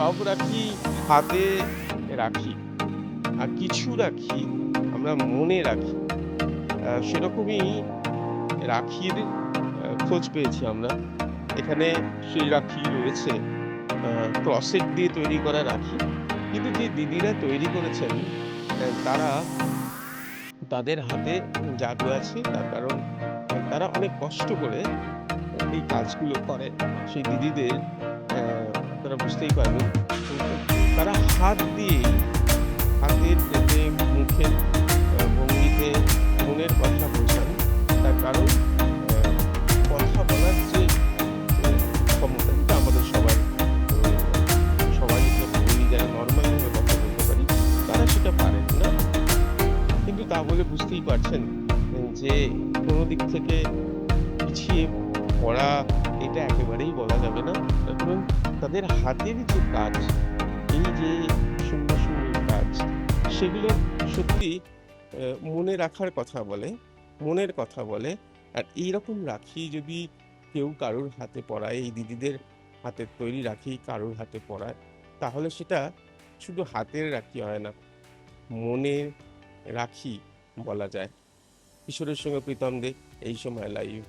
সব রাখি হাতে রাখি, আর কিছু রাখি আমরা মনে রাখি। সেরকমই রাখির খোঁজ পেয়েছি আমরা। এখানে সেই রাখি রয়েছে ক্রসেট দিয়ে তৈরি করা রাখি। কিন্তু যে দিদিরা তৈরি করেছেন তারা তাদের হাতে জাদু আছে। তার কারণ তারা অনেক কষ্ট করে এই কাজগুলো করে। সেই দিদিদের আপনারা বুঝতেই পারবেন। তারা হাত দিয়েই হাতের যে মুখের ভঙ্গিতে মনের কথা বোঝান। তার কারণ কথা বলার যে ক্ষমতা এটা আমাদের সবার সবারই বলি যারা নরমালভাবে কথা বলতে পারি তারা সেটা পারেন না। কিন্তু তা বলে বুঝতেই পারছেন যে কোনো দিক থেকে পিছিয়ে পড়া এটা একেবারেই বলা যাবে না। তার কারণ তাদের হাতের যে কাজ, এই যে সুন্দর, সুন্দর কাজ সেগুলো সত্যি মনে রাখার কথা বলে, মনের কথা বলে। আর এইরকম রাখি যদি কেউ কারোর হাতে পরায়, এই দিদিদের হাতের তৈরি রাখি কারোর হাতে পরায়, তাহলে সেটা শুধু হাতের রাখি হয় না, মনের রাখি বলা যায়। কিশোরের সঙ্গে প্রীতম দে, এই সময় লাইভ।